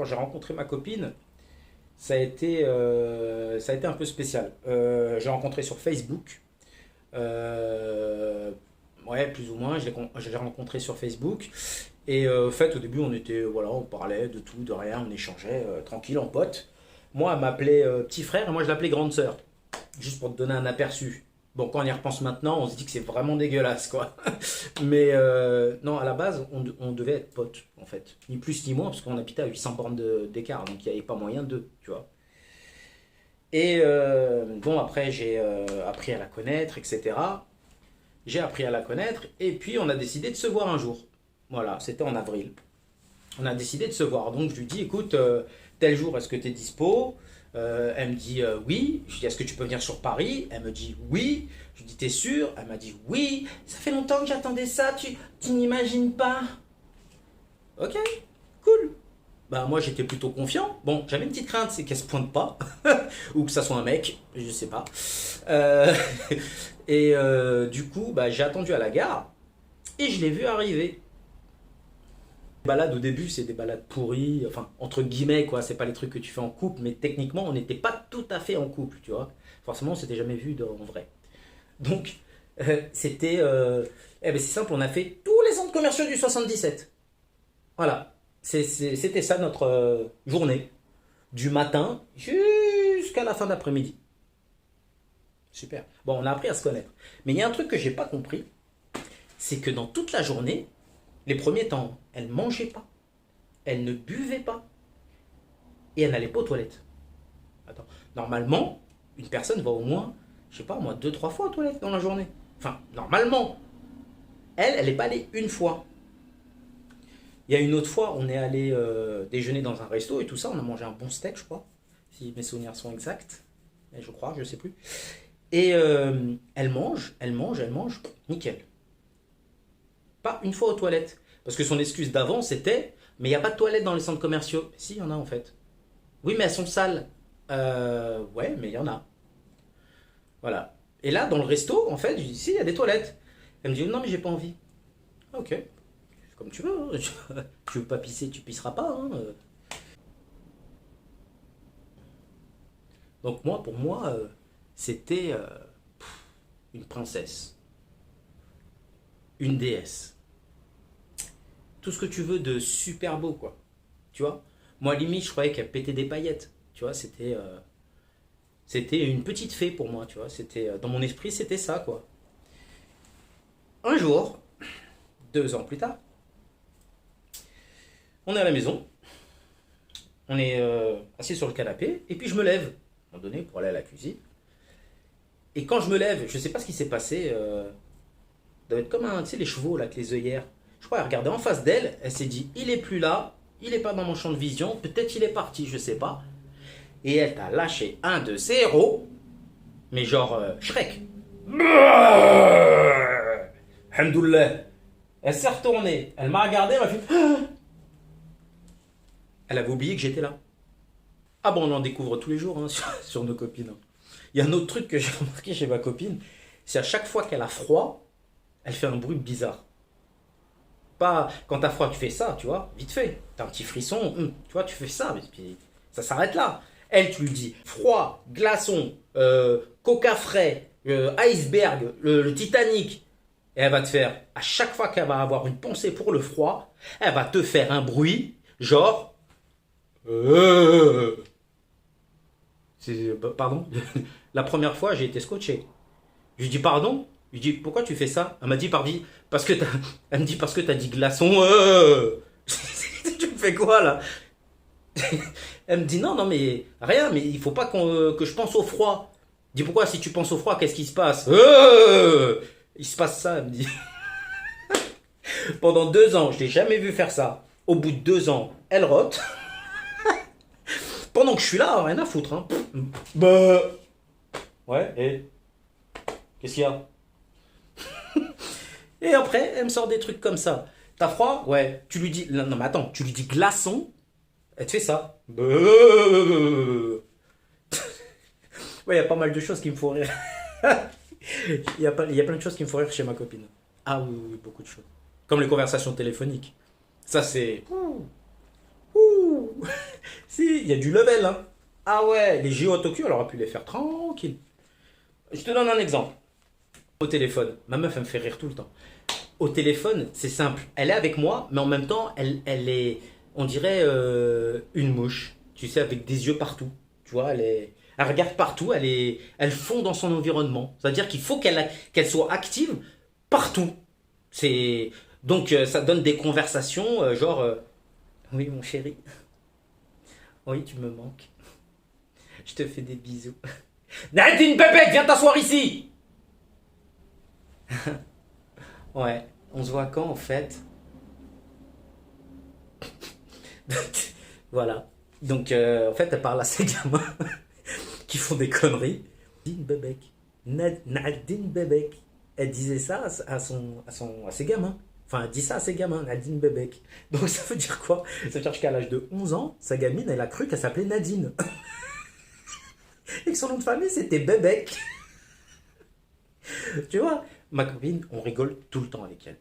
j'ai rencontré ma copine, ça a été un peu spécial. J'ai rencontré sur Facebook. Euh, ouais, plus ou moins, je l'ai rencontré sur Facebook. Et au fait, au début, on était, voilà, on parlait de tout, de rien, on échangeait tranquille, en pote. Moi, elle m'appelait petit frère et moi, je l'appelais grande sœur. Juste pour te donner un aperçu. Bon, quand on y repense maintenant, on se dit que c'est vraiment dégueulasse, quoi. Mais non, à la base, on devait être potes, en fait. Ni plus ni moins, parce qu'on habitait à 800 bornes d'écart, donc il n'y avait pas moyen de, tu vois. Et bon, après, j'ai appris à la connaître, etc. J'ai appris à la connaître, et puis on a décidé de se voir un jour. Voilà, c'était en avril. On a décidé de se voir. Donc je lui dis, écoute, tel jour, est-ce que tu es dispo? Elle me dit oui. Je lui dis, est-ce que tu peux venir sur Paris? Elle me dit oui. Je lui dis, t'es sûr? Elle m'a dit oui. Ça fait longtemps que j'attendais ça, tu n'imagines pas. Ok, cool. Bah moi j'étais plutôt confiant. Bon, j'avais une petite crainte, c'est qu'elle se pointe pas. Ou que ça soit un mec, je sais pas. Euh, et du coup, bah, j'ai attendu à la gare et je l'ai vu arriver. Les balades au début, c'est des balades pourries, enfin entre guillemets quoi, c'est pas les trucs que tu fais en couple, mais techniquement on n'était pas tout à fait en couple, tu vois. Forcément, on s'était jamais vu en vrai. Donc c'était, eh ben, c'est simple, on a fait tous les centres commerciaux du 77. Voilà, c'était ça notre journée, du matin jusqu'à la fin d'après-midi. Super. Bon, on a appris à se connaître. Mais il y a un truc que j'ai pas compris, c'est que dans toute la journée, les premiers temps, elle mangeait pas, elle ne buvait pas et elle n'allait pas aux toilettes. Attends, normalement, une personne va au moins, je sais pas moi, deux, trois fois aux toilettes dans la journée. Enfin, normalement. Elle n'est pas allée une fois. Il y a une autre fois, on est allé déjeuner dans un resto et tout ça, on a mangé un bon steak, je crois, si mes souvenirs sont exacts. Et je crois, je sais plus. Et elle mange, elle mange, elle mange, nickel. Pas une fois aux toilettes. Parce que son excuse d'avant, c'était, mais il n'y a pas de toilettes dans les centres commerciaux. Si, il y en a en fait. Oui, mais elles sont sales. Ouais, mais il y en a. Voilà. Et là, dans le resto, en fait, je lui dis, si, il y a des toilettes. Elle me dit, non, mais j'ai pas envie. Ah, ok, comme tu veux, hein. Tu veux pas pisser, tu pisseras pas, hein. Donc moi, pour moi, c'était une princesse, une déesse. Tout ce que tu veux de super beau, quoi. Tu vois. Moi, limite, je croyais qu'elle pétait des paillettes. Tu vois, c'était une petite fée pour moi, tu vois. C'était dans mon esprit, c'était ça, quoi. Un jour, 2 ans plus tard, on est à la maison, on est assis sur le canapé, et puis je me lève, à un moment donné, pour aller à la cuisine. Et quand je me lève, je sais pas ce qui s'est passé, ça doit être comme un, tu sais, les chevaux, là, avec les œillères. Je crois qu'elle regardait en face d'elle, elle s'est dit, il est plus là, il est pas dans mon champ de vision, peut-être il est parti, je sais pas. Et elle t'a lâché un de ses héros, mais genre Shrek. Alhamdoulilah. Elle s'est retournée, elle m'a regardé, elle m'a fait. Elle avait oublié que j'étais là. Ah bon, on en découvre tous les jours hein, sur nos copines. Il y a un autre truc que j'ai remarqué chez ma copine, c'est à chaque fois qu'elle a froid, elle fait un bruit bizarre. Pas quand t'as froid, tu fais ça, tu vois, vite fait. T'as un petit frisson, tu vois, tu fais ça, mais puis ça s'arrête là. Elle, tu lui dis froid, glaçon, coca frais, iceberg, le Titanic. Et elle va te faire, à chaque fois qu'elle va avoir une pensée pour le froid, elle va te faire un bruit, genre. Pardon. La première fois, j'ai été scotché. Je lui dis pardon. Je lui dis pourquoi tu fais ça? Elle m'a dit pardon parce que elle me dit parce que t'as dit glaçon. Tu me fais quoi là? Elle me dit non non mais rien mais il faut pas que je pense au froid. Je dis pourquoi si tu penses au froid qu'est-ce qui se passe? Il se passe ça elle me dit. Pendant 2 ans je l'ai jamais vu faire ça. Au bout de 2 ans elle rote. Pendant que je suis là rien à foutre hein. Bah ouais et qu'est-ce qu'il y a? Et après, elle me sort des trucs comme ça. T'as froid? Ouais. Tu lui dis. Non, non, mais attends, tu lui dis glaçon, elle te fait ça. Ouais, il y a pas mal de choses qui me font rire. Il y a plein de choses qui me font rire chez ma copine. Ah oui, oui, oui, beaucoup de choses. Comme les conversations téléphoniques. Ça, c'est. Ouh. Si, il y a du level, hein. Ah ouais, les JO à Tokyo, elle aurait pu les faire tranquille. Je te donne un exemple. Au téléphone, ma meuf, elle me fait rire tout le temps. Au téléphone, c'est simple. Elle est avec moi, mais en même temps, elle est, on dirait, une mouche. Tu sais, avec des yeux partout. Tu vois, elle regarde partout, elle fond dans son environnement. C'est-à-dire qu'il faut qu'elle soit active partout. C'est, donc, ça donne des conversations, genre, oui, mon chéri, oui, tu me manques. Je te fais des bisous. Nadine Bébé, viens t'asseoir ici. Ouais, on se voit quand en fait? Voilà. Donc, en fait, elle parle à ces gamins qui font des conneries. Nadine Bebek. Nadine Bebek. Elle disait ça à ses gamins. Enfin, elle dit ça à ses gamins, Nadine Bebek. Donc, ça veut dire quoi? Ça veut dire qu'à l'âge de 11 ans, sa gamine, elle a cru qu'elle s'appelait Nadine. Et que son nom de famille, c'était Bebek. Tu vois, ma copine, on rigole tout le temps avec elle.